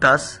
10,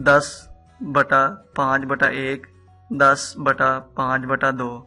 10/5/1, 10/5/2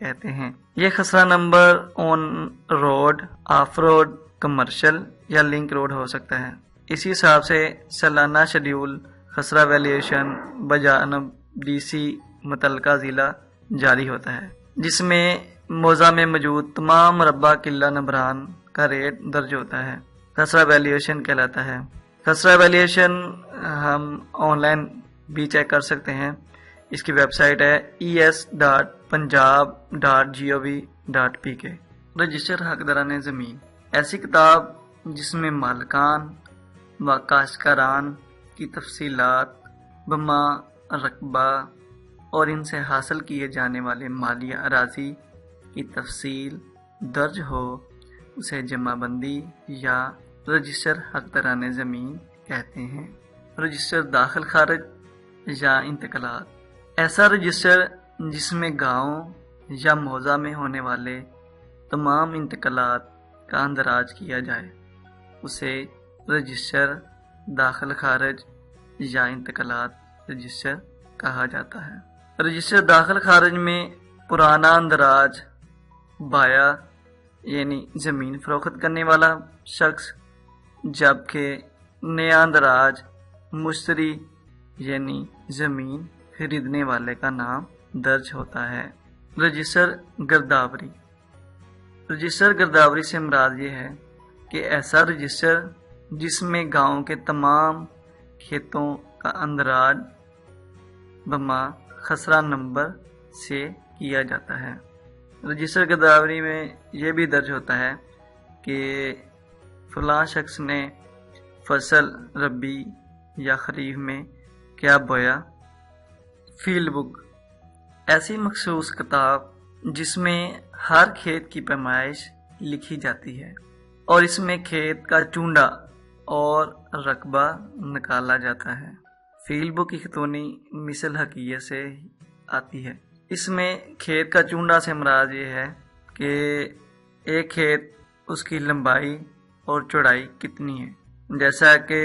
کہتے ہیں۔ یہ خسرہ number on road, off road, commercial یا لنک روڈ ہو سکتا ہے۔ اسی حساب سے سالانہ شیڈول خسرہ ویلیویشن بجانب ڈی سی متعلقہ ضلع جاری ہوتا ہے، جس میں موضع میں موجود تمام مربع قلہ نمبران کا ریٹ درج ہوتا ہے، خسرہ ویلیویشن کہلاتا ہے۔ خسرہ ویلیویشن ہم آن لائن بھی چیک کر سکتے ہیں۔ اس کی ویب سائٹ ہے es.punjab.gov.pk۔ رجسٹر حقداران زمین ایسی کتاب جس میں مالکان و کاشتکاران کی تفصیلات بما رقبہ اور ان سے حاصل کیے جانے والے مالی اراضی کی تفصیل درج ہو، اسے جمع بندی یا رجسٹر حقداران زمین کہتے ہیں۔ رجسٹر داخل خارج یا انتقالات ایسا رجسٹر جس میں گاؤں یا موضع میں ہونے والے تمام انتقالات کا اندراج کیا جائے، اسے رجسٹر داخل خارج یا انتقالات رجسٹر کہا جاتا ہے۔ رجسٹر داخل خارج میں پرانا اندراج بایا یعنی زمین فروخت کرنے والا شخص، جبکہ نیا اندراج مشتری یعنی زمین خریدنے والے کا نام درج ہوتا ہے۔ رجسٹر گرداوری رجسٹر گرداوری سے مراد یہ ہے کہ ایسا رجسٹر جس میں گاؤں کے تمام کھیتوں کا اندراج بما خسرہ نمبر سے کیا جاتا ہے۔ رجسٹر گرداوری میں یہ بھی درج ہوتا ہے کہ فلاں شخص نے فصل ربی یا خریف میں کیا بویا۔ فیلڈ بک ایسی مخصوص کتاب جس میں ہر کھیت کی پیمائش لکھی جاتی ہے اور اس میں کھیت کا چونڈا اور رقبہ نکالا جاتا ہے۔ فیلڈ بک کی خطونی مثل حقیہ سے آتی ہے۔ اس میں کھیت کا چونڈا سے مراد یہ ہے کہ ایک کھیت اس کی لمبائی اور چوڑائی کتنی ہے۔ جیسا کہ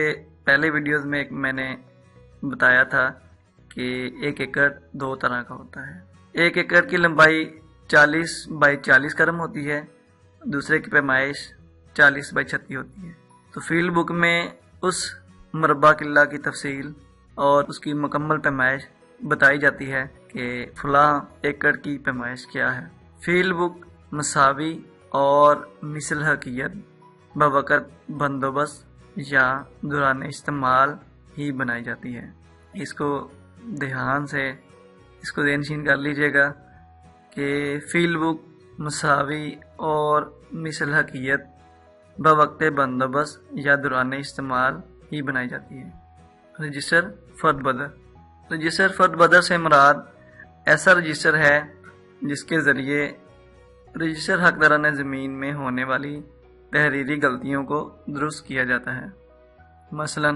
پہلے ویڈیوز میں میں نے بتایا تھا کہ 1 ایکڑ 2 طرح کا ہوتا ہے۔ 1 ایکڑ کی لمبائی 40 بائی 40 کرم ہوتی ہے، دوسرے کی پیمائش 40 بائی 36 ہوتی ہے۔ تو فیلڈ بک میں اس مربع قلہ کی تفصیل اور اس کی مکمل پیمائش بتائی جاتی ہے کہ فلاں ایکڑ کی پیمائش کیا ہے۔ فیلڈ بک مساوی اور مثل حقیقت بوقت بندوبست یا دوران استعمال ہی بنائی جاتی ہے۔ اس کو دھیان سے ذہن نشین کر لیجئے گا کہ فیلڈ بک مساوی اور مثل حقیقت بوقت بندوبست یا دوران استعمال ہی بنائی جاتی ہے۔ رجسٹر فرد بدر رجسٹر فرد بدر سے مراد ایسا رجسٹر ہے جس کے ذریعے رجسٹر حقداران زمین میں ہونے والی تحریری غلطیوں کو درست کیا جاتا ہے۔ مثلا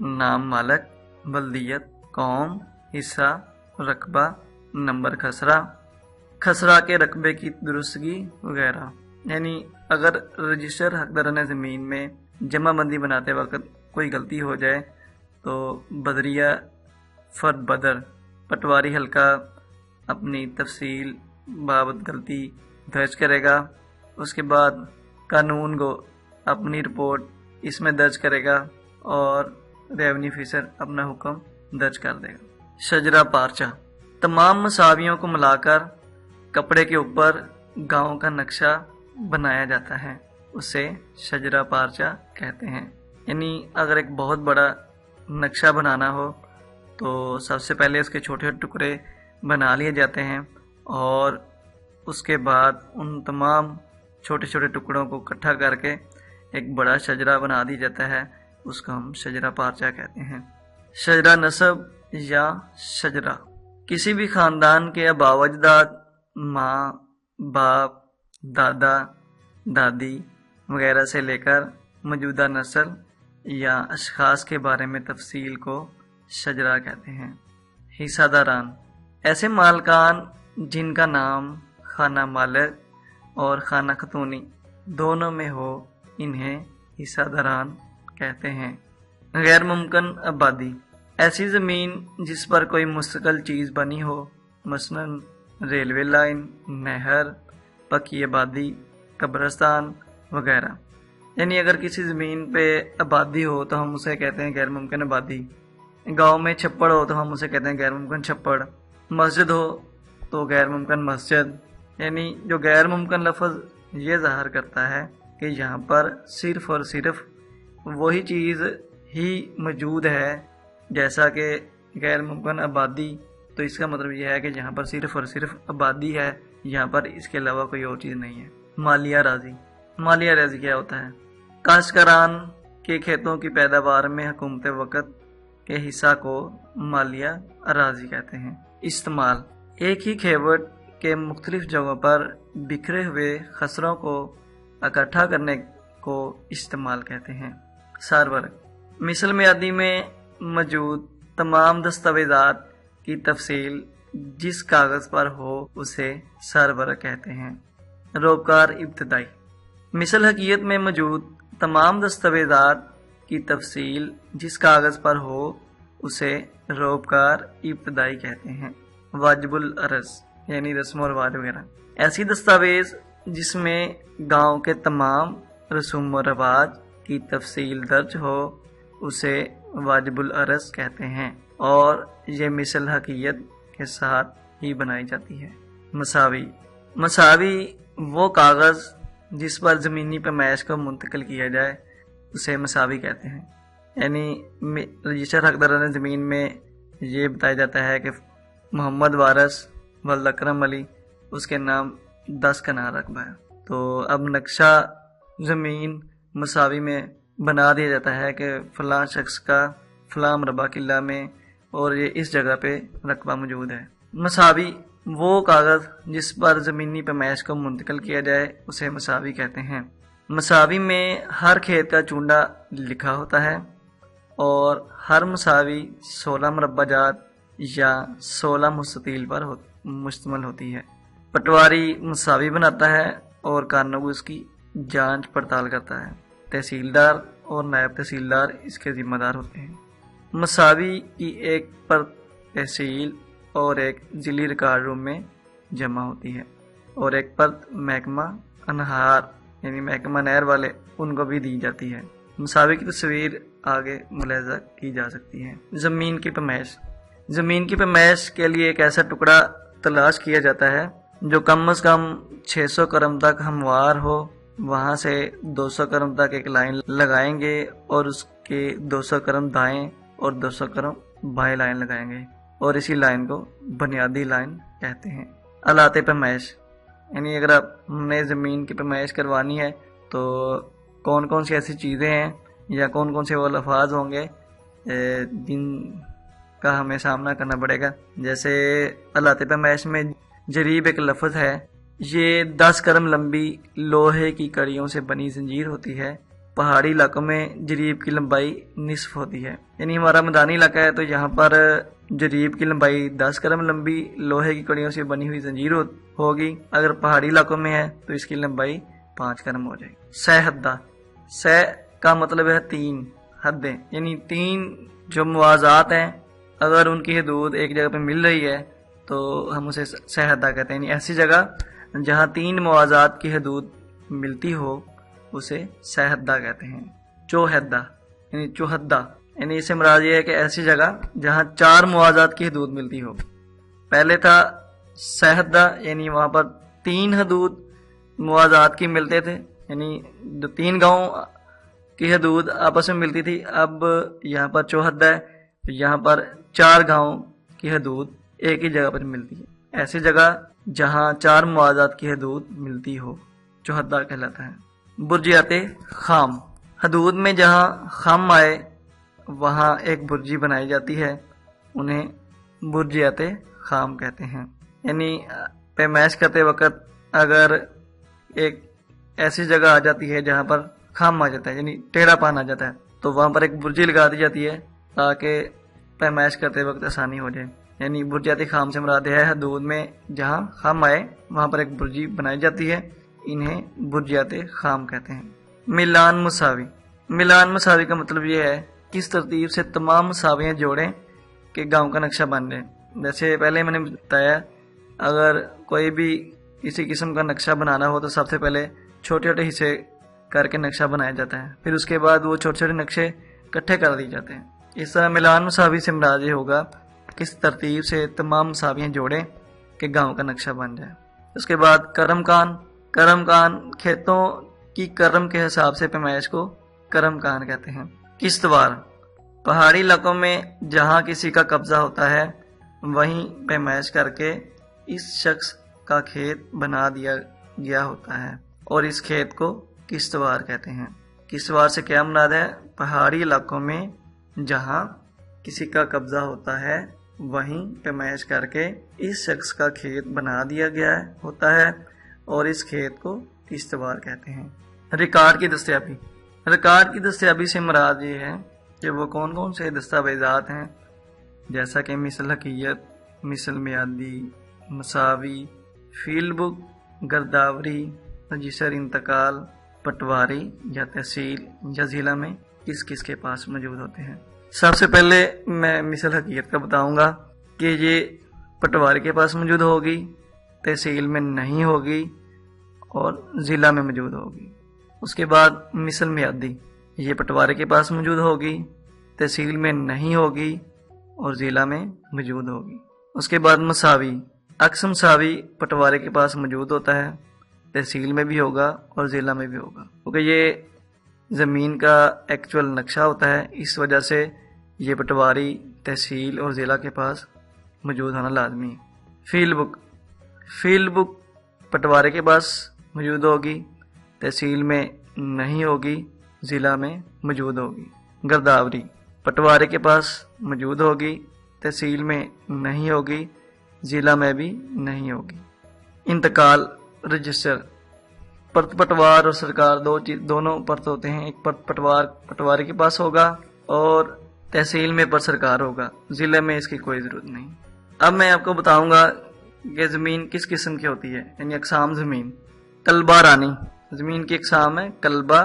نام مالک، بلدیت، قوم، حصہ، رقبہ، نمبر خسرہ کے رقبے کی درستگی وغیرہ۔ یعنی اگر رجسٹر حقداران زمین میں جمع بندی بناتے وقت کوئی غلطی ہو جائے تو بدریہ فرد بدر پٹواری حلقہ اپنی تفصیل بابت غلطی درج کرے گا۔ اس کے بعد قانون گو اپنی رپورٹ اس میں درج کرے گا اور ریونیو آفیسر اپنا حکم درج کر دے گا۔ شجرہ پارچہ تمام مساویوں کو ملا کر کپڑے کے اوپر گاؤں کا نقشہ بنایا جاتا ہے، اسے شجرہ پارچہ کہتے ہیں۔ یعنی اگر ایک بہت بڑا نقشہ بنانا ہو تو سب سے پہلے اس کے چھوٹے چھوٹے ٹکڑے بنا لیے جاتے ہیں اور اس کے بعد ان تمام چھوٹے چھوٹے ٹکڑوں کو اکٹھا کر کے ایک بڑا شجرہ بنا دیا جاتا ہے، اس کو ہم شجرہ پارچہ کہتے ہیں۔ شجرہ نسب یا شجرہ کسی بھی خاندان کے آباء و اجداد، ماں، باپ، دادا، دادی وغیرہ سے لے کر موجودہ نسل یا اشخاص کے بارے میں تفصیل کو شجرہ کہتے ہیں۔ حصہ داران ایسے مالکان جن کا نام خانہ مالک اور خانہ خاتونی دونوں میں ہو، انہیں حصہ داران کہتے ہیں۔ غیر ممکن آبادی ایسی زمین جس پر کوئی مستقل چیز بنی ہو، مثلا ریلوے لائن، نہر، پکی آبادی، قبرستان وغیرہ۔ یعنی اگر کسی زمین پہ آبادی ہو تو ہم اسے کہتے ہیں غیر ممکن آبادی، گاؤں میں چھپڑ ہو تو ہم اسے کہتے ہیں غیر ممکن چھپڑ، مسجد ہو تو غیر ممکن مسجد۔ یعنی جو غیر ممکن لفظ یہ ظاہر کرتا ہے کہ یہاں پر صرف اور صرف وہی چیز ہی موجود ہے، جیسا کہ غیر ممکن آبادی، تو اس کا مطلب یہ ہے کہ یہاں پر صرف اور صرف آبادی ہے، یہاں پر اس کے علاوہ کوئی اور چیز نہیں ہے۔ مالیہ راضی، مالیہ راضی کیا ہوتا ہے؟ کاشتکاران کے کھیتوں کی پیداوار میں حکومت وقت کے حصہ کو مالیہ راضی کہتے ہیں۔ استعمال، ایک ہی کھیوٹ کے مختلف جگہوں پر بکھرے ہوئے خسروں کو اکٹھا کرنے کو استعمال کہتے ہیں۔ سرورق، مثل میادی میں موجود تمام دستاویزات کی تفصیل جس کاغذ پر ہو اسے سرورق کہتے ہیں۔ روپکار ابتدائی، مثل حقیقت میں موجود تمام دستاویزات کی تفصیل جس کاغذ پر ہو اسے روپکار ابتدائی کہتے ہیں۔ واجب العرض یعنی رسم و رواج وغیرہ، ایسی دستاویز جس میں گاؤں کے تمام رسوم و رواج کی تفصیل درج ہو اسے واجب العرض کہتے ہیں، اور یہ مثل حقیقت کے ساتھ ہی بنائی جاتی ہے۔ مساوی، مساوی وہ کاغذ جس پر زمینی پیمائش کو منتقل کیا جائے اسے مساوی کہتے ہیں۔ یعنی رجسٹر حقداران زمین میں یہ بتایا جاتا ہے کہ محمد وارث ولد اکرم علی، اس کے نام 10 کنال رقبہ ہے، تو اب نقشہ زمین مساوی میں بنا دیا جاتا ہے کہ فلاں شخص کا فلاں مربع قلعہ میں اور یہ اس جگہ پہ رقبہ موجود ہے۔ مساوی وہ کاغذ جس پر زمینی پیمائش کو منتقل کیا جائے اسے مساوی کہتے ہیں۔ مساوی میں ہر کھیت کا چونڈا لکھا ہوتا ہے اور ہر مساوی 16 مربع جات یا 16 مستطیل پر مشتمل ہوتی ہے۔ پٹواری مساوی بناتا ہے اور کارنگو اس کی جانچ پڑتال کرتا ہے۔ تحصیلدار اور نائب تحصیلدار اس کے ذمہ دار ہوتے ہیں۔ مساوی کی ایک پرت تحصیل اور ایک ضلعی ریکارڈ روم میں جمع ہوتی ہے، اور ایک پرت محکمہ انہار یعنی محکمہ نہر والے ان کو بھی دی جاتی ہے۔ مساوی کی تصویر آگے ملاحظہ کی جا سکتی ہے۔ زمین کی پیمائش، زمین کی پیمائش کے لیے ایک ایسا ٹکڑا تلاش کیا جاتا ہے جو کم از کم 600 کرم تک ہموار ہو۔ وہاں سے 200 کرم تک ایک لائن لگائیں گے اور اس کے 200 کرم دائیں اور 200 کرم بائیں لائن لگائیں گے، اور اسی لائن کو بنیادی لائن کہتے ہیں۔ آلات پیمائش، یعنی اگر آپ نے زمین کی پیمائش کروانی ہے تو کون کون سی ایسی چیزیں ہیں یا کون کون سے وہ الفاظ ہوں گے جن کا ہمیں سامنا کرنا پڑے گا۔ جیسے آلات پیمائش میں جریب ایک لفظ ہے، یہ 10 کرم لمبی لوہے کی کڑیوں سے بنی زنجیر ہوتی ہے۔ پہاڑی علاقوں میں جریب کی لمبائی نصف ہوتی ہے، یعنی ہمارا میدانی علاقہ ہے تو یہاں پر جریب کی لمبائی 10 کرم لمبی لوہے کی کڑیوں سے بنی ہوئی زنجیر ہوگی۔ اگر پہاڑی علاقوں میں ہے تو اس کی لمبائی 5 کرم ہو جائے گی۔ سہ حدہ، سہ کا مطلب ہے 3 حدیں، یعنی 3 جو موازات ہیں اگر ان کی حدود ایک جگہ پہ مل رہی ہے تو ہم اسے سہ حدہ کہتے ہیں۔ یعنی ایسی جگہ جہاں 3 موازات کی حدود ملتی ہو اسے سہ حدہ کہتے ہیں۔ چوحدہ یعنی چوحدہ، یعنی اسے مراد یہ ہے کہ ایسی جگہ جہاں 4 موازات کی حدود ملتی ہو۔ پہلے تھا سہ حدہ، یعنی وہاں پر 3 حدود موازات کی ملتے تھے، یعنی جو 3 گاؤں کی حدود آپس میں ملتی تھی۔ اب یہاں پر چوحدہ ہے، یہاں پر 4 گاؤں کی حدود ایک ہی جگہ پر ملتی ہے۔ ایسی جگہ جہاں 4 موازات کی حدود ملتی ہو چوحدہ کہلاتا ہے۔ برجیات خام، حدود میں جہاں خم آئے وہاں ایک برجی بنائی جاتی ہے، انہیں برجیات خام کہتے ہیں۔ یعنی پیمائش کرتے وقت اگر ایک ایسی جگہ آ جاتی ہے جہاں پر خم آ جاتا ہے یعنی ٹیڑھا پان آ جاتا ہے تو وہاں پر ایک برجی لگا دی جاتی ہے تاکہ پیمائش کرتے وقت آسانی ہو جائے۔ یعنی برجیات خام سے مراد ہے حدود میں جہاں خم آئے وہاں پر ایک برجی بنائی جاتی ہے، انہیں برجیات خام کہتے ہیں۔ ملان مساوی، ملان مساوی کا مطلب یہ ہے کس ترتیب سے تمام مساویاں جوڑیں کہ گاؤں کا نقشہ بن جائے۔ جیسے پہلے میں نے بتایا اگر کوئی بھی کسی قسم کا نقشہ بنانا ہو تو سب سے پہلے چھوٹے چھوٹے حصے کر کے نقشہ بنایا جاتا ہے، پھر اس کے بعد وہ چھوٹے چھوٹے نقشے اکٹھے کر دیے جاتے ہیں۔ اس طرح ملان مساوی سے مراد یہ ہوگا کس ترتیب سے تمام مساویاں جوڑیں کہ گاؤں کا نقشہ بن جائے۔ اس کے بعد کرم کان، کرم کان کھیتوں کی کرم کے حساب سے پیمائش کو کرم کان کہتے ہیں۔ کشتوار، پہاڑی علاقوں میں جہاں کسی کا قبضہ ہوتا ہے وہیں پیمائش کر کے اس شخص کا کھیت بنا دیا گیا ہوتا ہے اور اس کھیت کو کشتوار کہتے ہیں۔ کشتوار سے کیا مراد ہے؟ پہاڑی علاقوں میں جہاں کسی کا قبضہ ہوتا ہے وہیں پیمائش کر کے اس شخص کا کھیت بنا دیا گیا ہوتا ہے اور اس کھیت کو کشتوار کہتے ہیں۔ ریکارڈ کی دستیابی، ریکارڈ کی دستیابی سے مراد یہ ہے کہ وہ کون کون سے دستاویزات ہیں، جیسا کہ مثل حقیقت، مثل میادی، مساوی، فیلڈ بک، گرداوری، رجسٹر انتقال، پٹواری یا تحصیل یا ضلع میں کس کس کے پاس موجود ہوتے ہیں۔ سب سے پہلے میں مثل حقیقت کا بتاؤں گا کہ یہ پٹواری کے پاس موجود ہوگی، تحصیل میں نہیں ہوگی اور ضلع میں موجود ہوگی۔ اس کے بعد مثل میادی، یہ پٹواری کے پاس موجود ہوگی، تحصیل میں نہیں ہوگی اور ضلع میں موجود ہوگی۔ اس کے بعد مساوی، عکس مساوی پٹواری کے پاس موجود ہوتا ہے، تحصیل میں بھی ہوگا اور ضلع میں بھی ہوگا، کیونکہ یہ زمین کا ایکچول نقشہ ہوتا ہے، اس وجہ سے یہ پٹواری، تحصیل اور ضلع کے پاس موجود ہونا لازمی ہے۔ فیلڈ بک، فیلڈ بک پٹواری کے پاس موجود ہوگی، تحصیل میں نہیں ہوگی، ضلع میں موجود ہوگی۔ گرداوری پٹواری کے پاس موجود ہوگی، تحصیل میں نہیں ہوگی، ضلع میں بھی نہیں ہوگی۔ انتقال رجسٹر، پرت پٹوار اور سرکار دونوں پرت ہوتے ہیں، ایک پرت پٹواری کے پاس ہوگا اور تحصیل میں پر سرکار ہوگا، ضلع میں اس کی کوئی ضرورت نہیں۔ اب میں آپ کو بتاؤں گا کہ زمین کس قسم کی ہوتی ہے، یعنی اقسام زمین۔ کلبہ رانی، زمین کی اقسام ہے کلبہ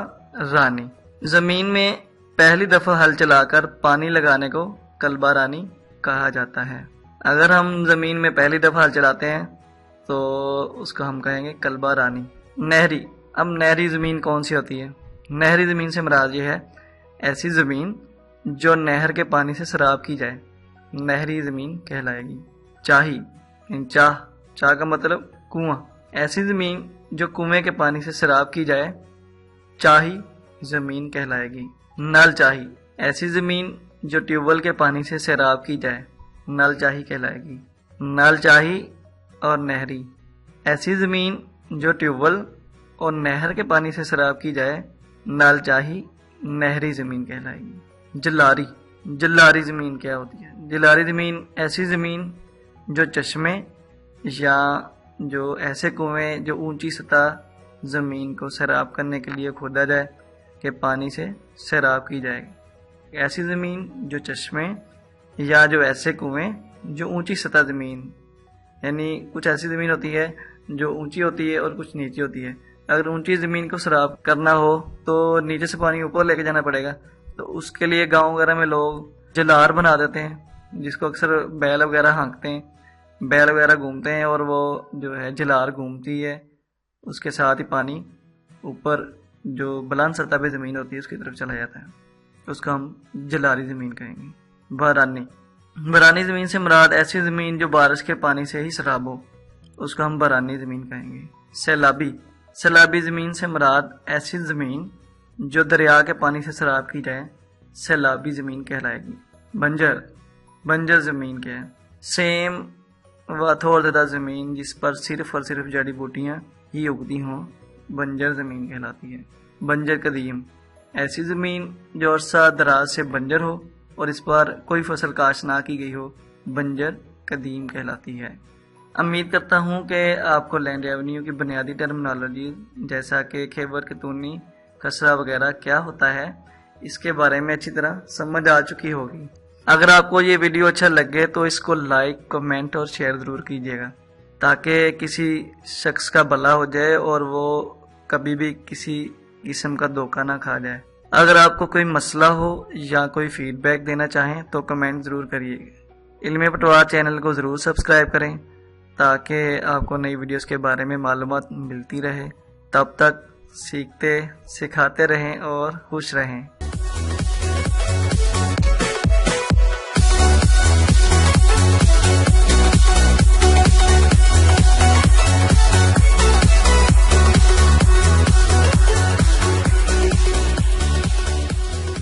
رانی۔ زمین میں پہلی دفعہ ہل چلا کر پانی لگانے کو کلبہ رانی کہا جاتا ہے۔ اگر ہم زمین میں پہلی دفعہ ہل چلاتے ہیں تو اس کو ہم کہیں گے کلبہ رانی۔ نہری، اب نہری زمین کون سی ہوتی ہے؟ نہری زمین سے مراد یہ ہے ایسی زمین جو نہر کے پانی سے سیراب کی جائے، نہری زمین کہلائے گی۔ چاہی، چاہ کا مطلب کنواں، ایسی زمین جو کنویں کے پانی سے سیراب کی جائے چاہی زمین کہلائے گی۔ نل چاہی، ایسی زمین جو ٹیوب ویل کے پانی سے سیراب کی جائے نل چاہی کہلائے گی۔ نل چاہی اور نہری، ایسی زمین جو ٹیوب ویل اور نہر کے پانی سے سیراب کی جائے نل چاہی نہری زمین کہلائے گی۔ جلاری، جلاری زمین کیا ہوتی ہے؟ جلاری زمین ایسی زمین جو چشمے یا جو ایسے کنویں جو اونچی سطح زمین کو سیراب کرنے کے لیے کھودا جائے کہ پانی سے سیراب کی جائے گی، ایسی زمین جو چشمے یا جو ایسے کنویں جو اونچی سطح زمین، یعنی کچھ ایسی زمین ہوتی ہے جو اونچی ہوتی ہے اور کچھ نیچی ہوتی ہے۔ اگر اونچی زمین کو سیراب کرنا ہو تو نیچے سے پانی اوپر لے کے جانا پڑے گا، تو اس کے لیے گاؤں وغیرہ میں لوگ جلار بنا دیتے ہیں، جس کو اکثر بیل وغیرہ ہانکتے ہیں، بیل وغیرہ گھومتے ہیں اور وہ جو ہے جلار گھومتی ہے، اس کے ساتھ ہی پانی اوپر جو بلند سطح پہ زمین ہوتی ہے اس کی طرف چلا جاتا ہے، اس کو ہم جلاری زمین کہیں گے۔ بارانی، بارانی زمین سے مراد ایسی زمین جو بارش کے پانی سے ہی سیراب ہو، اس کو ہم بارانی زمین کہیں گے۔ سیلابی، سیلابی زمین سے مراد ایسی زمین جو دریا کے پانی سے سیراب کی جائے سیلابی زمین کہلائے گی۔ بنجر، بنجر زمین کیا ہے؟ سیم و تھوڑ زدہ زمین جس پر صرف اور صرف جڑی بوٹیاں ہی اگتی ہوں بنجر زمین کہلاتی ہے۔ بنجر قدیم، ایسی زمین جو عرصہ دراز سے بنجر ہو اور اس پر کوئی فصل کاشت نہ کی گئی ہو بنجر قدیم کہلاتی ہے۔ امید کرتا ہوں کہ آپ کو لینڈ ریونیو کی بنیادی ٹرمنالوجی جیسا کہ خیبر خیتونی، خسرہ وغیرہ کیا ہوتا ہے اس کے بارے میں اچھی طرح سمجھ آ چکی ہوگی۔ اگر آپ کو یہ ویڈیو اچھا لگے تو اس کو لائک، کمنٹ اور شیئر ضرور کیجیے گا تاکہ کسی شخص کا بھلا ہو جائے اور وہ کبھی بھی کسی قسم کا دھوکہ نہ کھا جائے۔ اگر آپ کو کوئی مسئلہ ہو یا کوئی فیڈ بیک دینا چاہیں تو کمنٹ ضرور کریے گا۔ علم پٹوار چینل کو ضرور سبسکرائب کریں تاکہ آپ کو نئی ویڈیوز کے بارے میں معلومات ملتی رہے۔ تب تک سیکھتے سکھاتے رہیں اور خوش رہیں۔